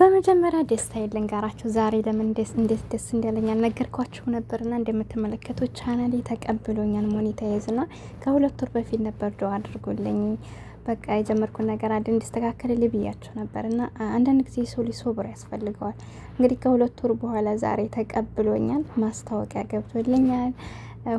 በመጀመሪያ ደስታዬን ልንገራችሁ። ዛሬ ለምን እንዴት ደስ እንዳለኝ አልነገርኳችሁ ነበርና እንደምትመለከቱት ቻናሌ ተቀብሎኛል። ሞኔታይዝና ከ2 ወር በፊት ነበር ዱአ አድርጎልኝ በቃ የጀመርኩት ነገር አለ እንዲስተካከልልኝ ብያችሁ ነበርና አንዳንድ ጊዜ ሰው ሊሶብር ያስፈልገዋል። እንግዲህ ከ2 ወር በኋላ ዛሬ ተቀብሎኛል። ማስታወቂያ ገብቶልኛል።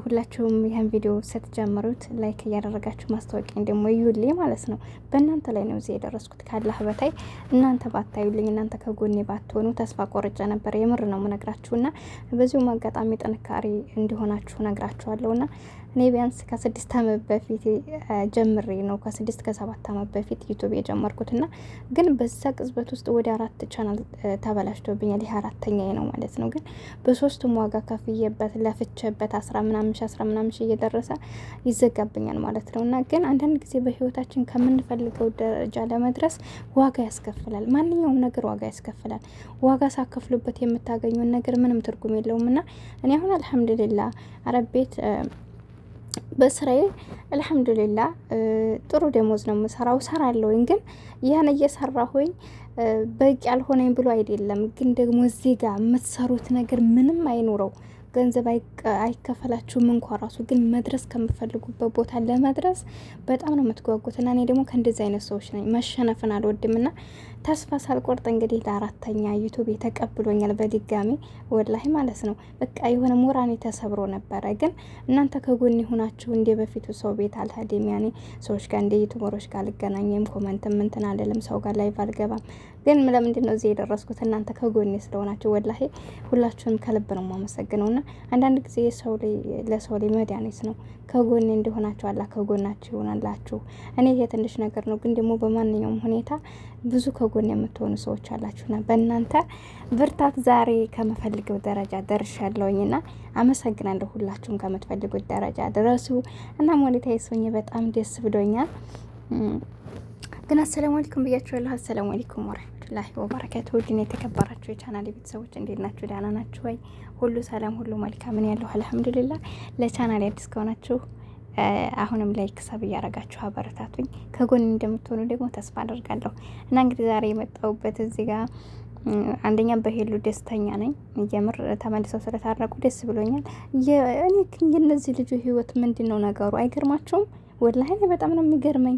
ሁላችሁም ይህን ቪዲዮ ስትጀምሩት ላይክ እያደረጋችሁ ማስታወቂያ ደግሞ ይዩልኝ ማለት ነው። በእናንተ ላይ ነው እዚህ የደረስኩት። ካላህ በታይ እናንተ ባታዩልኝ፣ እናንተ ከጎኔ ባትሆኑ ተስፋ ቆርጬ ነበር። የምር ነው የምነግራችሁና በዚሁም አጋጣሚ ጥንካሬ እንዲሆናችሁ ነግራችኋለሁና እኔ ቢያንስ ከ6 ዓመት በፊት ጀምሬ ነው ከ7 ዓመት በፊት ዩቲዩብ የጀመርኩትና ግን በዛ ቅጽበት ውስጥ ወደ 4 ቻናል ተበላሽቶብኛል። ይሄ 4ኛዬ ነው ማለት ነው። ግን በሶስቱም ዋጋ ከፍዬበት ለፍቼበት 10 ምናምን ሺህ እየደረሰ ይዘጋብኛል ማለት ነውና ግን አንዳንድ ጊዜ በህይወታችን ከምንፈልገው ደረጃ ለመድረስ ዋጋ ያስከፍላል። ማንኛውም ነገር ዋጋ ያስከፍላል። ዋጋ ሳከፍሉበት የምታገኙን ነገር ምንም ትርጉም የለውምና እኔ አሁን አልሐምዱሊላህ አረብ ቤት በስራዬ አልሐምዱሊላህ ጥሩ ደሞዝ ነው የምሰራው። ሰራለሁኝ ግን ያን እየሰራሁኝ በቂ ያልሆነኝ ብሎ አይደለም። ግን ደግሞ እዚህ ጋር የምትሰሩት ነገር ምንም አይኖረው ገንዘብ አይከፈላችሁም እንኳ ራሱ ግን መድረስ ከምፈልጉበት ቦታ ለመድረስ በጣም ነው የምትጓጉትና እኔ ደግሞ ከእንደዚህ አይነት ሰዎች ነኝ። መሸነፍን አልወድምና ተስፋ ሳልቆርጥ እንግዲህ ለ4ኛ ዩቲዩብ ተቀብሎኛል በድጋሚ ወላሂ ማለት ነው። በቃ የሆነ ሞራኔ ተሰብሮ ነበረ። ግን እናንተ ከጎን ሆናችሁ እንደ በፊቱ ሰው ቤት አልሄድም። ያኔ ሰዎች ጋር እንደ ዩቲዩበሮች ጋር አልገናኝም። ኮመንት እንትን አልልም። ሰው ጋር ላይቭ አልገባም። ግን ለምንድን ነው እዚህ የደረስኩት? እናንተ ከጎኔ ስለሆናችሁ ወላሂ ሁላችሁንም ከልብ ነው የማመሰግነውና አንዳንድ ጊዜ ለሰው ላይ መድኃኒት ነው። ከጎኔ እንደሆናችሁ አላህ ከጎናችሁ ይሆናላችሁ። እኔ ይሄ ትንሽ ነገር ነው፣ ግን ደግሞ በማንኛውም ሁኔታ ብዙ ከጎኔ የምትሆኑ ሰዎች አላችሁና በእናንተ ብርታት ዛሬ ከምፈልገው ደረጃ ደርሻለሁኝና አመሰግናለሁ። ሁላችሁም ከምትፈልጉት ደረጃ ድረሱ እና ሞኔታይዝ ሆኜ በጣም ደስ ብሎኛል። ግን አሰላሙ አለይኩም ብያችኋለሁ። አሰላሙ አለይኩም ወራህመቱላሂ ወበረካቱ። ውድና የተከበራችሁ የቻናል ቤተሰቦች እንዴት ናችሁ? ደህና ናችሁ ወይ? ሁሉ ሰላም፣ ሁሉ መልካም ነው ያለው አልሐምዱሊላህ። ለቻናል አዲስ ከሆናችሁ አሁንም ላይክ ሰብ እያረጋችሁ አበረታቱኝ። ከጎን እንደምትሆኑ ደግሞ ተስፋ አደርጋለሁ እና እንግዲህ ዛሬ የመጣሁበት እዚህ ጋር አንደኛ በሄሉ ደስተኛ ነኝ። የምር ተመልሰው ስለታረቁ ደስ ብሎኛል። እኔ የነዚህ ልጆች ህይወት ምንድን ነው ነገሩ? አይገርማችሁም? ወላሂ በጣም ነው የሚገርመኝ።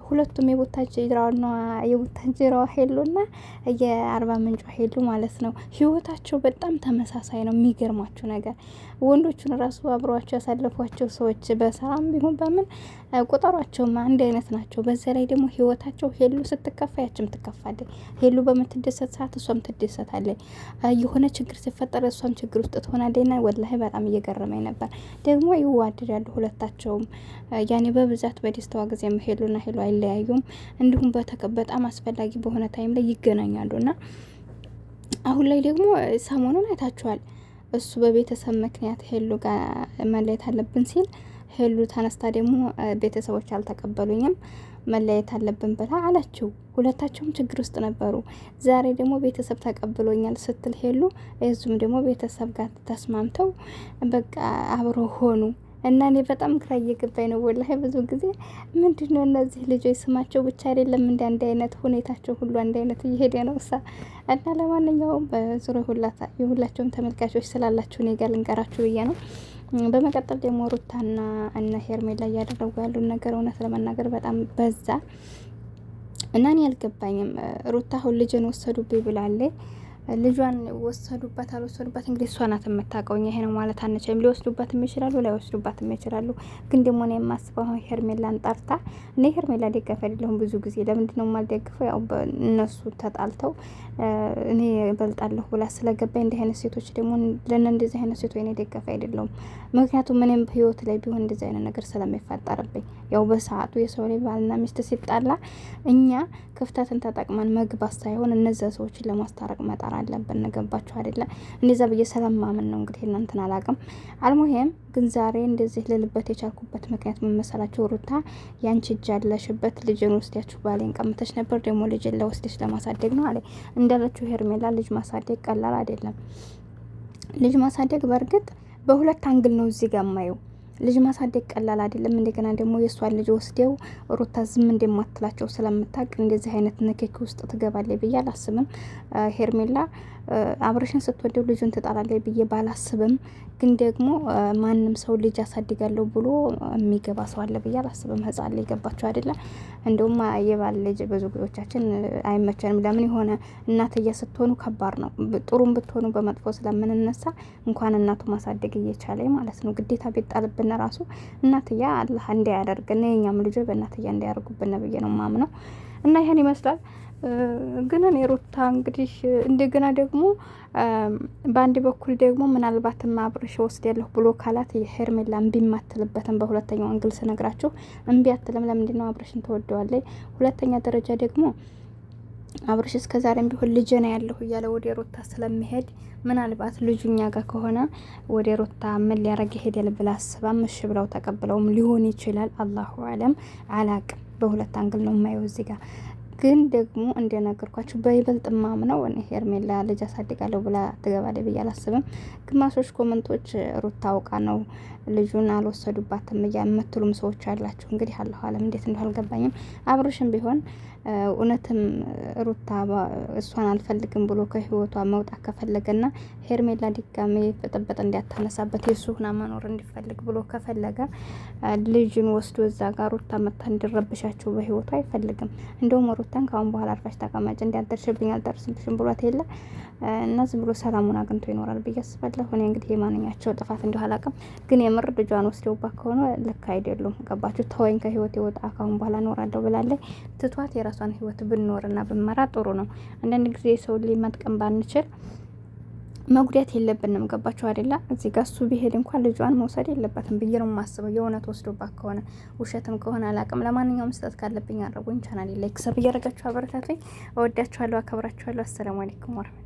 ሁለቱም የቡታጅራዋ ሄሉና የአርባ ምንጯ ሄሉ ማለት ነው። ህይወታቸው በጣም ተመሳሳይ ነው። የሚገርማችሁ ነገር ወንዶቹን ራሱ አብረዋቸው ያሳለፏቸው ሰዎች በሰላም ቢሆን በምን ቁጠሯቸውም አንድ አይነት ናቸው። በዛ ላይ ደግሞ ህይወታቸው ሄሉ ስትከፋ ያችም ትከፋለች። ሄሉ በምትደሰት ሰዓት እሷም ትደሰታለች። የሆነ ችግር ሲፈጠር እሷም ችግር ውስጥ ትሆናለችና ወላሂ በጣም እየገረመኝ ነበር። ደግሞ ይዋደዳሉ ሁለታቸውም። ያኔ በብዛት በደስታዋ ጊዜ ሄሉና ሄሉ አይለያዩም። እንዲሁም በጣም አስፈላጊ በሆነ ታይም ላይ ይገናኛሉና አሁን ላይ ደግሞ ሰሞኑን አይታችኋል። እሱ በቤተሰብ ምክንያት ሄሉ ጋር መለየት አለብን ሲል ሄሉ ተነስታ ደግሞ ቤተሰቦች አልተቀበሉኝም መለየት አለብን ብላ አላችሁ። ሁለታቸውም ችግር ውስጥ ነበሩ። ዛሬ ደግሞ ቤተሰብ ተቀብሎኛል ስትል ሄሉ እዙም ደግሞ ቤተሰብ ጋር ተስማምተው በቃ አብሮ ሆኑ እና እኔ በጣም ግራ እየገባኝ ነው ወላሂ። ብዙ ጊዜ ምንድነው እነዚህ ልጆች ስማቸው ብቻ አይደለም እንደ አንድ አይነት ሁኔታቸው ሁሉ አንድ አይነት እየሄደ ነው እና ለማንኛውም በዙሪያ የሁላቸውም ተመልካቾች ስላላችሁ እኔ ጋር ልንገራችሁ ብዬ ነው። በመቀጠል ደግሞ ሩታና እነ ሄርሜላ እያደረጉ ያሉን ነገር እውነት ለመናገር በጣም በዛ እና እኔ አልገባኝም። ሩታ አሁን ልጅን ወሰዱብኝ ብላለች። ልጇን ወሰዱባት አልወሰዱባት እንግዲህ እሷ ናት የምታውቀው። ይሄ ነው ማለት አንችልም። ሊወስዱባትም ይችላሉ፣ ላይወስዱባትም ይችላሉ። ግን ደግሞ ነው የማስበው ሄርሜላን ጠርታ እኔ ሄርሜላ ደጋፊ አይደለሁም። ብዙ ጊዜ ለምንድን ነው የማልደግፈው? ያው እነሱ ተጣልተው እኔ እበልጣለሁ ብላ ስለገባኝ እንዲህ አይነት ሴቶች ደግሞ እንደዚህ አይነት ሴቶች እኔ ደጋፊ አይደለሁም። ምክንያቱም እኔም በህይወት ላይ ቢሆን እንደዚህ አይነት ነገር ስለሚፈጠርብኝ ያው በሰዓቱ የሰው ላይ ባልና ሚስት ሲጣላ እኛ ክፍተትን ተጠቅመን መግባት ሳይሆን እነዚያ ሰዎችን ለማስታረቅ መጣር አለብን። ገባችሁ አይደለ? እንደዛ ብዬ ሰላማምን ነው እንግዲህ እናንተን አላቅም። አልሙሄም ግን ዛሬ እንደዚህ ልልበት የቻልኩበት ምክንያት ምን መሰላችሁ? ሩታ ያንቺ እጅ ያለሽበት ልጅን ወስዳችሁ ባሌን ቀምተሽ ነበር፣ ደግሞ ልጅን ለወስደሽ ለማሳደግ ነው አለ። እንዳለችው ሄርሜላ ልጅ ማሳደግ ቀላል አይደለም። ልጅ ማሳደግ በእርግጥ በሁለት አንግል ነው እዚህ ጋር ማየው። ልጅ ማሳደግ ቀላል አይደለም። እንደገና ደግሞ የእሷን ልጅ ወስደው ሩታ ዝም እንደማትላቸው ስለምታውቅ እንደዚህ አይነት ንክኪ ውስጥ ትገባለች ብዬ አላስብም። ሄርሜላ አብርሽን ስትወደው ልጁን ትጣላለች ብዬ ባላስብም ግን ደግሞ ማንም ሰው ልጅ አሳድጋለሁ ብሎ የሚገባ ሰው አለ ብዬ አላስብም። ህጻን ላይ ገባቸው አይደለም። እንደውም የባል ልጅ ብዙ ጊዜዎቻችን አይመቸንም። ለምን የሆነ እናትያ ስትሆኑ ከባድ ነው። ጥሩም ብትሆኑ በመጥፎ ስለምንነሳ እንኳን እናቱ ማሳደግ እየቻለ ማለት ነው ግዴታ ቢጣልብን ራሱ እናትያ አላህ እንዳያደርግን የኛም ልጆች በእናትያ እንዳያደርጉብን ብዬ ነው ማምነው። እና ይሄን ይመስላል። ግን እኔ ሩታ እንግዲህ እንደገና ደግሞ በአንድ በኩል ደግሞ ምናልባትም አብርሽ ወስዳለሁ ብሎ ካላት የሄርሜላ እምቢ ማትልበትን በሁለተኛው አንግል ስነግራችሁ እምቢ አትልም። ለምንድን ነው? አብርሽን ተወደዋለች። ሁለተኛ ደረጃ ደግሞ አብርሽ እስከ ዛሬም ቢሆን ልጅ ነው ያለሁ እያለ ወደ ሩታ ስለሚሄድ ምናልባት ልጁ እኛ ጋር ከሆነ ወደ ሩታ ምን ሊያረግ ይሄዳል ብላ አስባም እሺ ብለው ተቀብለውም ሊሆን ይችላል። አላሁ አለም አላቅም። በሁለት አንግል ነው የማየው እዚህ ጋር ግን ደግሞ እንደነገርኳችሁ በይበልጥ ማምነው እኔ ሄርሜላ ልጅ አሳድጋለሁ ብላ ትገባለች ብዬ አላስብም። ግማሾች ኮመንቶች ሩታ አውቃ ነው ልጁን አልወሰዱባትም የምትሉም ሰዎች አላችሁ። እንግዲህ አለሁ አለም እንዴት እንደሆነ አልገባኝም። አብርሽም ቢሆን እውነትም ሩታ እሷን አልፈልግም ብሎ ከህይወቷ መውጣት ከፈለገና ሄርሜላ ድጋሜ በጥበጥ እንዲያታነሳበት የሱ ሁና መኖር እንዲፈልግ ብሎ ከፈለገ ልጅን ወስዶ እዛ ጋር ሩታ መታ እንዲረብሻቸው በህይወቱ አይፈልግም። እንደውም ሩታን ካሁን በኋላ አርፋሽ ተቀማጭ እንዲያደርሽብኝ አልደርስብሽም ብሏት የለ እና ዝም ብሎ ሰላሙን አግኝቶ ይኖራል ብዬ አስባለሁ። እኔ እንግዲህ የማንኛቸው ጥፋት እንዲሁ አላውቅም፣ ግን የምር ልጇን ወስደውባት ከሆነ ልክ አይደሉም። ገባችሁ? ተወኝ ከህይወት የወጣ ካሁን በኋላ እኖራለሁ ብላለች። ትቷት የራሷን ህይወት ብንኖርና ብንመራ ጥሩ ነው። አንዳንድ ጊዜ ሰው ሊመጥቀም ባንችል መጉዳት የለብንም። ገባችሁ አይደለ? እዚህ ጋር እሱ ቢሄድ እንኳን ልጇን መውሰድ የለበትም ብዬ ነው የማስበው። የእውነት ወስዶባት ከሆነ ውሸትም ከሆነ አላውቅም። ለማንኛውም ስህተት ካለብኝ አድርጉኝ። ቻናሌ ላይክ ሰብ እያደረጋችሁ አበረታቱኝ። እወዳችኋለሁ፣ አከብራችኋለሁ። አሰላሙ አለይኩም ወራህመቱላሂ